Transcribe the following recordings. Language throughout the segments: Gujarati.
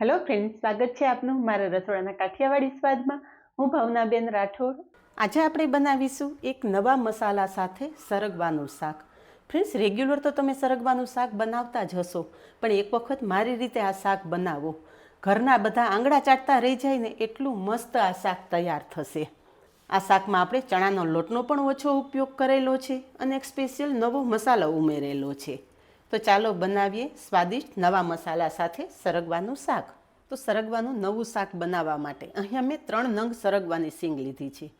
હેલો ફ્રેન્ડ્સ, સ્વાગત છે આપનું મારા રસોડાના કાઠિયાવાડી સ્વાદમાં. હું ભાવનાબેન રાઠોડ. આજે આપણે બનાવીશું એક નવા મસાલા સાથે સરગવાનું શાક. ફ્રેન્ડ્સ, રેગ્યુલર તો તમે સરગવાનું શાક બનાવતા જ હશો, પણ એક વખત મારી રીતે આ શાક બનાવો. ઘરના બધા આંગળા ચાટતા રહી જાય ને એટલું મસ્ત આ શાક તૈયાર થશે. આ શાકમાં આપણે ચણાનો લોટનો પણ ઓછો ઉપયોગ કરેલો છે અને એક સ્પેશિયલ નવો મસાલો ઉમેરેલો છે. તો ચાલો બનાવીએ સ્વાદિષ્ટ નવા મસાલા સાથે સરગવાનું શાક. તો સરગવાનું નવું શાક બનાવવા માટે અહીંયા મેં 3 નંગ સરગવાની સિંગ લીધી છે.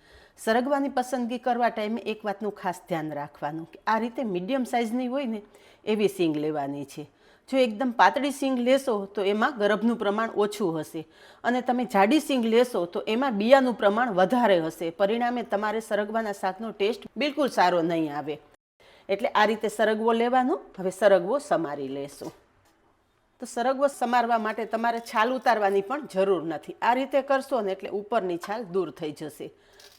સરગવાની પસંદગી કરવા ટાઈમે એક વાતનું ખાસ ધ્યાન રાખવાનું કે આ રીતે મીડિયમ સાઇઝની હોય ને એવી સિંગ લેવાની છે. જો એકદમ પાતળી સિંગ લેશો તો એમાં ગરબનું પ્રમાણ ઓછું હશે અને તમે જાડી સિંગ લેશો તો એમાં બિયાનું પ્રમાણ વધારે હશે. પરિણામે તમારે સરગવાના શાકનો ટેસ્ટ બિલકુલ સારો નહીં આવે. એટલે આ રીતે સરગવો લેવાનો. હવે સરગવો સમારી લેશું. તો સરગવો સમારવા માટે તમારે છાલ ઉતારવાની પણ જરૂર નથી. આ રીતે કરશો ને એટલે ઉપરની છાલ દૂર થઈ જશે.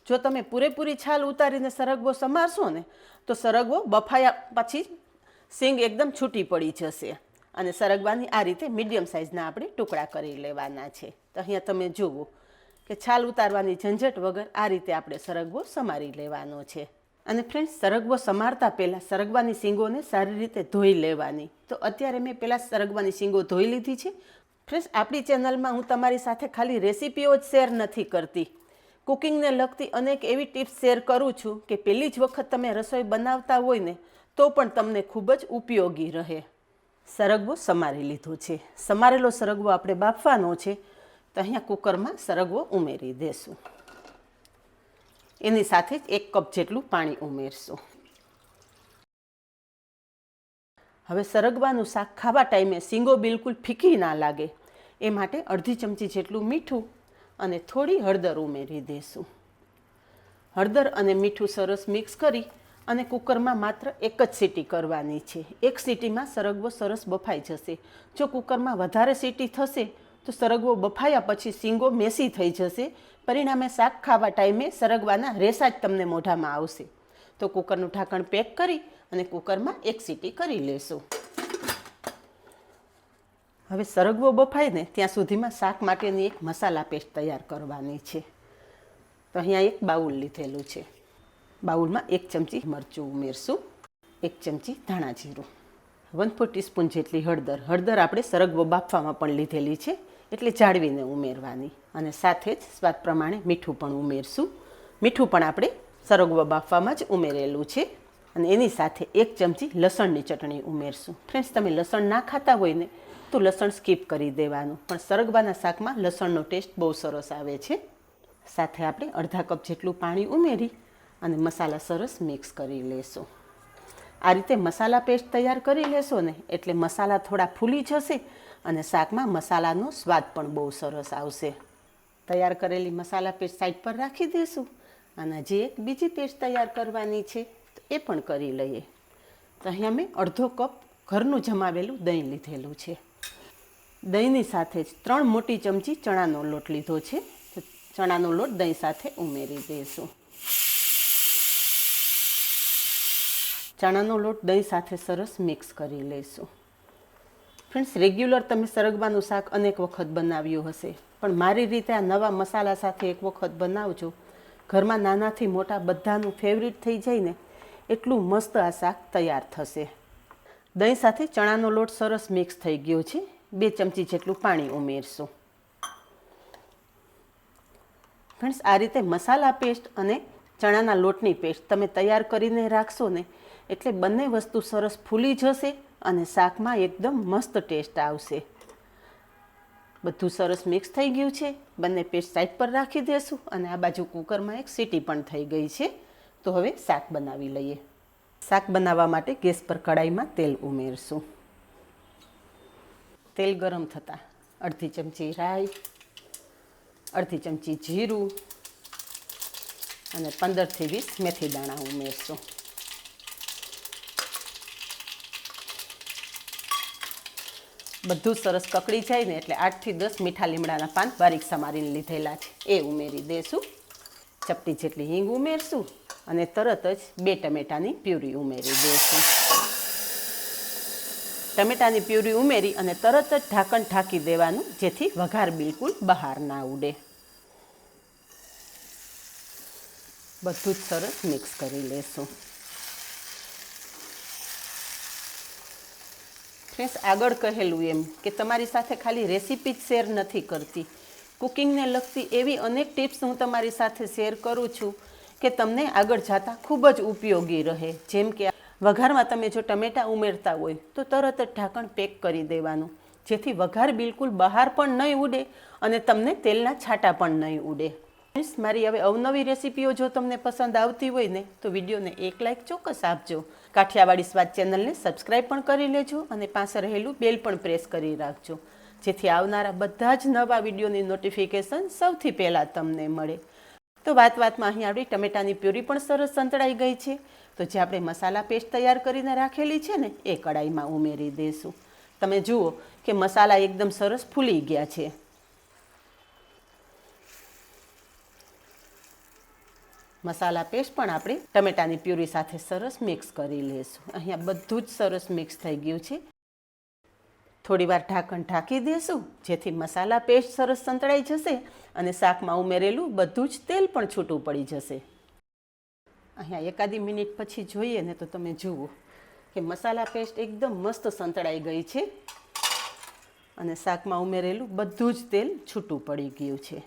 જો તમે પૂરેપૂરી છાલ ઉતારીને સરગવો સમારશો ને તો સરગવો બફાયા પછી સિંગ એકદમ છૂટી પડી જશે. અને સરગવાની આ રીતે મીડિયમ સાઇઝના આપણે ટુકડા કરી લેવાના છે. તો અહીંયા તમે જુઓ કે છાલ ઉતારવાની ઝંઝટ વગર આ રીતે આપણે સરગવો સમારી લેવાનો છે. અને ફ્રેન્ડ્સ, સરગવો સમારતા પહેલાં સરગવાની સિંગોને સારી રીતે ધોઈ લેવાની. તો અત્યારે મેં પહેલાં સરગવાની સિંગો ધોઈ લીધી છે. ફ્રેન્ડ્સ, આપણી ચેનલમાં હું તમારી સાથે ખાલી રેસીપીઓ જ શેર નથી કરતી, કુકિંગને લગતી અનેક એવી ટિપ્સ શેર કરું છું કે પહેલી જ વખત તમે રસોઈ બનાવતા હોય ને તો પણ તમને ખૂબ જ ઉપયોગી રહે. સરગવો સમારી લીધો છે. સમારેલો સરગવો આપણે બાફવાનો છે. તો અહીંયા કુકરમાં સરગવો ઉમેરી દેશું. એની સાથે જ 1 કપ જેટલું પાણી ઉમેરશું. હવે સરગવાનું શાક ખાવા ટાઈમે સિંગો બિલકુલ ફીકી ના લાગે એ માટે અડધી ચમચી જેટલું મીઠું અને થોડી હળદર ઉમેરી દઈશું. હળદર અને મીઠું સરસ મિક્સ કરી અને કુકરમાં માત્ર 1 જ સીટી કરવાની છે. 1 સીટીમાં સરગવો સરસ બફાઈ જશે. જો કુકરમાં વધારે સીટી થશે તો સરગવો બફાયા પછી સિંગો મેસી થઈ જશે. પરિણામે શાક ખાવા ટાઈમે સરગવાના રેસા જ તમને મોઢામાં આવશે. તો કુકરનું ઢાંકણ પેક કરી અને કુકરમાં 1 સીટી કરી લેશું. હવે સરગવો બફાય ને ત્યાં સુધીમાં શાક માટેની એક મસાલા પેસ્ટ તૈયાર કરવાની છે. તો અહીંયા એક બાઉલ લીધેલું છે. બાઉલમાં 1 ચમચી મરચું ઉમેરશું, 1 ચમચી ધાણા જીરું, 1/4 ટીસ્પૂન જેટલી હળદર. હળદર આપણે સરગવો બાફવામાં પણ લીધેલી છે એટલે જાળવીને ઉમેરવાની. અને સાથે જ સ્વાદ પ્રમાણે મીઠું પણ ઉમેરશું. મીઠું પણ આપણે સરગવો બાફવામાં જ ઉમેરેલું છે. અને એની સાથે 1 ચમચી લસણની ચટણી ઉમેરશું. ફ્રેન્ડ્સ, તમે લસણ ના ખાતા હોય ને તો લસણ સ્કીપ કરી દેવાનું, પણ સરગવાના શાકમાં લસણનો ટેસ્ટ બહુ સરસ આવે છે. સાથે આપણે અડધા કપ જેટલું પાણી ઉમેરી અને મસાલા સરસ મિક્સ કરી લેશું. આ રીતે મસાલા પેસ્ટ તૈયાર કરી લેશો ને એટલે મસાલા થોડા ફૂલી જશે અને શાકમાં મસાલાનો સ્વાદ પણ બહુ સરસ આવશે. તૈયાર કરેલી મસાલા પેસ્ટ સાઈડ પર રાખી દઈશું અને જે એક બીજી પેસ્ટ તૈયાર કરવાની છે તો એ પણ કરી લઈએ. તો અહીંયા મેં અડધો કપ ઘરનું જમાવેલું દહીં લીધેલું છે. દહીંની સાથે જ 3 મોટી ચમચી ચણાનો લોટ લીધો છે. તો ચણાનો લોટ દહીં સાથે ઉમેરી દઈશું. ચણાનો લોટ દહીં સાથે સરસ મિક્સ કરી લઈશું. ફ્રેન્ડ્સ, રેગ્યુલર તમે સરગવાનું શાક અનેક વખત બનાવ્યું હશે, પણ મારી રીતે આ નવા મસાલા સાથે એક વખત બનાવજો. ઘરમાં નાનાથી મોટા બધાનું ફેવરિટ થઈ જાય ને એટલું મસ્ત આ શાક તૈયાર થશે. દહીં સાથે ચણાનો લોટ સરસ મિક્સ થઈ ગયો છે. 2 ચમચી જેટલું પાણી ઉમેરશું. ફ્રેન્ડ્સ, આ રીતે મસાલા પેસ્ટ અને ચણાના લોટની પેસ્ટ તમે તૈયાર કરીને રાખશો ને એટલે બંને વસ્તુ સરસ ફૂલી જશે અને શાકમાં એકદમ મસ્ત ટેસ્ટ આવશે. બધું સરસ મિક્સ થઈ ગયું છે. બંને પેસ્ટ સાઈડ પર રાખી દેશું અને આ બાજુ કુકરમાં 1 સીટી પણ થઈ ગઈ છે. તો હવે શાક બનાવી લઈએ. શાક બનાવવા માટે ગેસ પર કડાઈમાં તેલ ઉમેરશું. તેલ ગરમ થતાં અડધી ચમચી રાઈ, અડધી ચમચી જીરું અને 15 થી 20 મેથી દાણા ઉમેરશું. બધું સરસ કકડી જાય ને એટલે 8 થી 10 મીઠા લીમડાના પાન બારીક સમારીને લીધેલા છે એ ઉમેરી દઈશું. ચપટી જેટલી હિંગ ઉમેરશું અને તરત જ 2 ટમેટાની પ્યુરી ઉમેરી દઈશું. ટમેટાની પ્યુરી ઉમેરી અને તરત જ ઢાંકણ ઢાંકી દેવાનું, જેથી વઘાર બિલકુલ બહાર ના ઉડે. બધું જ સરસ મિક્સ કરી લેશું. ફ્રેન્ડ્સ, આગળ કહેલું એમ કે તમારી સાથે ખાલી રેસીપી જ શેર નથી કરતી, કુકિંગને લગતી એવી અનેક ટિપ્સ હું તમારી સાથે શેર કરું છું કે તમને આગળ જતાં ખૂબ જ ઉપયોગી રહે. જેમ કે વઘારમાં તમે જો ટમેટાં ઉમેરતા હોય તો તરત જ ઢાંકણ પેક કરી દેવાનું, જેથી વઘાર બિલકુલ બહાર પણ નહીં ઉડે અને તમને તેલના છાંટા પણ નહીં ઉડે. મારી હવે અવનવી રેસીપીઓ જો તમને પસંદ આવતી હોય ને તો વિડીયોને એક લાઇક ચોક્કસ આપજો. કાઠિયાવાડી સ્વાદ ચેનલને સબસ્ક્રાઈબ પણ કરી લેજો અને પાસે રહેલું બેલ પણ પ્રેસ કરી રાખજો, જેથી આવનારા બધા જ નવા વિડીયોની નોટિફિકેશન સૌથી પહેલાં તમને મળે. તો વાતમાં અહીં આપણી ટમેટાની પ્યુરી પણ સરસ સંતળાઈ ગઈ છે. તો જે આપણે મસાલા પેસ્ટ તૈયાર કરીને રાખેલી છે ને એ કડાઈમાં ઉમેરી દઈશું. તમે જુઓ કે મસાલા એકદમ સરસ ફૂલી ગયા છે. મસાલા પેસ્ટ પણ આપણે ટમેટાની પ્યુરી સાથે સરસ મિક્સ કરી લઈશું. અહીંયા બધું જ સરસ મિક્સ થઈ ગયું છે. થોડીવાર ઢાંકણ ઢાંકી દઈશું, જેથી મસાલા પેસ્ટ સરસ સંતળાઈ જશે અને શાકમાં ઉમેરેલું બધું જ તેલ પણ છૂટું પડી જશે. અહીંયા એકાદી મિનિટ પછી જોઈએ ને તો તમે જુઓ કે મસાલા પેસ્ટ એકદમ મસ્ત સંતળાઈ ગઈ છે અને શાકમાં ઉમેરેલું બધું જ તેલ છૂટું પડી ગયું છે.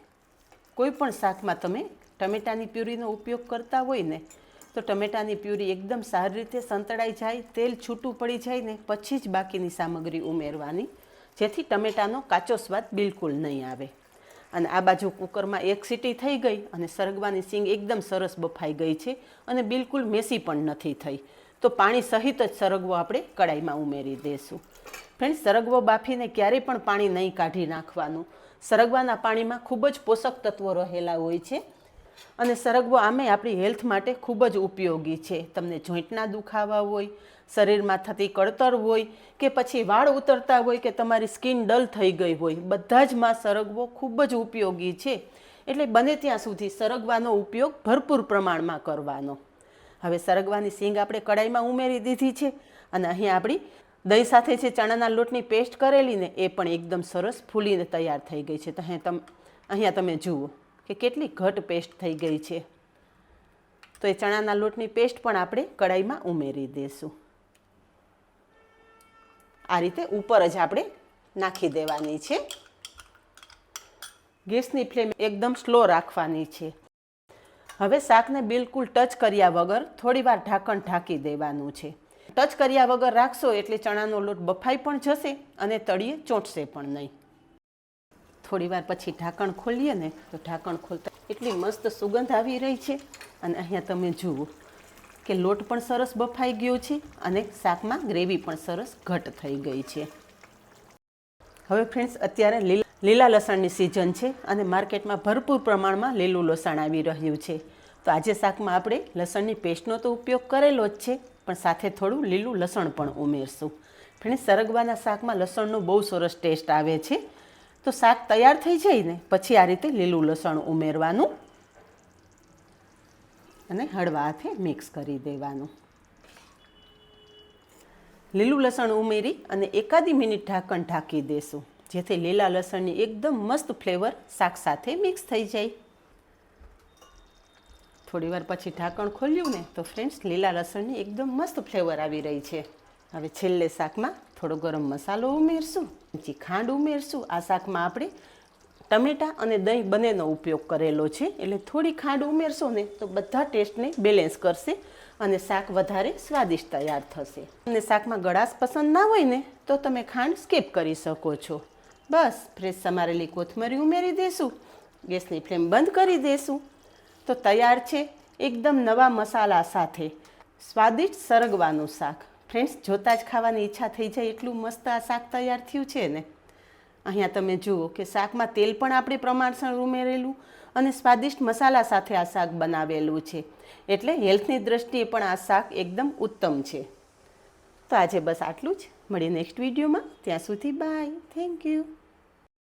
કોઈ પણ શાકમાં તમે ટમેટાની પ્યુરીનો ઉપયોગ કરતા હોય ને તો ટમેટાની પ્યુરી એકદમ સારી રીતે સંતળાઈ જાય, તેલ છૂટું પડી જાય ને પછી જ બાકીની સામગ્રી ઉમેરવાની, જેથી ટમેટાનો કાચો સ્વાદ બિલકુલ નહીં આવે. અને આ બાજુ કુકરમાં એક સીટી થઈ ગઈ અને સરગવાની સીંગ એકદમ સરસ બફાઈ ગઈ છે અને બિલકુલ મેસી પણ નથી થઈ. તો પાણી સહિત જ સરગવો આપણે કડાઈમાં ઉમેરી દઈશું. ફ્રેન્ડ્સ, સરગવો બાફીને ક્યારેય પણ પાણી નહીં કાઢી નાખવાનું. સરગવાના પાણીમાં ખૂબ જ પોષક તત્વો રહેલા હોય છે અને સરગવો આમે આપણી હેલ્થ માટે ખૂબ જ ઉપયોગી છે. તમને જોઈન્ટના દુખાવા હોય, શરીરમાં થતી કળતર હોય કે પછી વાળ ઉતરતા હોય કે તમારી સ્કિન ડલ થઈ ગઈ હોય, બધા જ માં સરગવો ખૂબ જ ઉપયોગી છે. એટલે બને ત્યાં સુધી સરગવાનો ઉપયોગ ભરપૂર પ્રમાણમાં કરવાનો. હવે સરગવાની સીંગ આપણે કડાઈમાં ઉમેરી દીધી છે અને અહીં આપણી દહીં સાથે જે ચણાના લોટની પેસ્ટ કરેલી ને એ પણ એકદમ સરસ ફૂલીને તૈયાર થઈ ગઈ છે. તો અહીંયા તમે જુઓ કે કેટલી ઘટ પેસ્ટ થઈ ગઈ છે. તો એ ચણાના લોટની પેસ્ટ પણ આપણે કડાઈમાં ઉમેરી દઈશું. આ રીતે ઉપર જ આપણે નાખી દેવાની છે. ગેસની ફ્લેમ એકદમ સ્લો રાખવાની છે. હવે શાકને બિલકુલ ટચ કર્યા વગર થોડીવાર ઢાંકણ ઢાંકી દેવાનું છે. ટચ કર્યા વગર રાખશો એટલે ચણાનો લોટ બફાઈ પણ જશે અને તળિયે ચોંટશે પણ નહીં. થોડીવાર પછી ઢાંકણ ખોલીએ ને તો ઢાંકણ ખોલતા એટલી મસ્ત સુગંધ આવી રહી છે. અને અહીંયા તમે જુઓ કે લોટ પણ સરસ બફાઈ ગયો છે અને શાકમાં ગ્રેવી પણ સરસ ઘટ થઈ ગઈ છે. હવે ફ્રેન્ડ્સ, અત્યારે લીલા લસણની સિઝન છે અને માર્કેટમાં ભરપૂર પ્રમાણમાં લીલું લસણ આવી રહ્યું છે. તો આજે શાકમાં આપણે લસણની પેસ્ટનો તો ઉપયોગ કરેલો જ છે, પણ સાથે થોડું લીલું લસણ પણ ઉમેરશું. ફ્રેન્ડ્સ, સરગવાના શાકમાં લસણનો બહુ સરસ ટેસ્ટ આવે છે. તો શાક તૈયાર થઈ જાય ને પછી આ રીતે લીલું લસણ ઉમેરવાનું અને હળવા હાથે મિક્સ કરી દેવાનું. લીલું લસણ ઉમેરી અને એકાદી મિનિટ ઢાંકણ ઢાંકી દેશું, જેથી લીલા લસણની એકદમ મસ્ત ફ્લેવર શાક સાથે મિક્સ થઈ જાય. થોડીવાર પછી ઢાંકણ ખોલ્યું ને તો ફ્રેન્ડ્સ, લીલા લસણની એકદમ મસ્ત ફ્લેવર આવી રહી છે. હવે છેલ્લે શાકમાં થોડો ગરમ મસાલો ઉમેરશું, પછી ખાંડ ઉમેરશું. આ શાકમાં આપણે ટમેટાં અને દહીં બંનેનો ઉપયોગ કરેલો છે, એટલે થોડી ખાંડ ઉમેરશો ને તો બધા ટેસ્ટને બેલેન્સ કરશે અને શાક વધારે સ્વાદિષ્ટ તૈયાર થશે. અને શાકમાં ગળાશ પસંદ ના હોય ને તો તમે ખાંડ સ્કીપ કરી શકો છો. બસ ફ્રેશ સમારેલી કોથમરી ઉમેરી દઈશું, ગેસની ફ્લેમ બંધ કરી દઈશું. તો તૈયાર છે એકદમ નવા મસાલા સાથે સ્વાદિષ્ટ સરગવાનું શાક. ફ્રેન્ડ્સ, જોતાં જ ખાવાની ઈચ્છા થઈ જાય એટલું મસ્ત આ શાક તૈયાર થયું છે ને. અહીંયા તમે જુઓ કે શાકમાં તેલ પણ આપણે પ્રમાણસર ઉમેરેલું અને સ્વાદિષ્ટ મસાલા સાથે આ શાક બનાવેલું છે, એટલે હેલ્થની દ્રષ્ટિએ પણ આ શાક એકદમ ઉત્તમ છે. તો આજે બસ આટલું જ. મળીએ નેક્સ્ટ વિડીયોમાં. ત્યાં સુધી બાય. Thank you.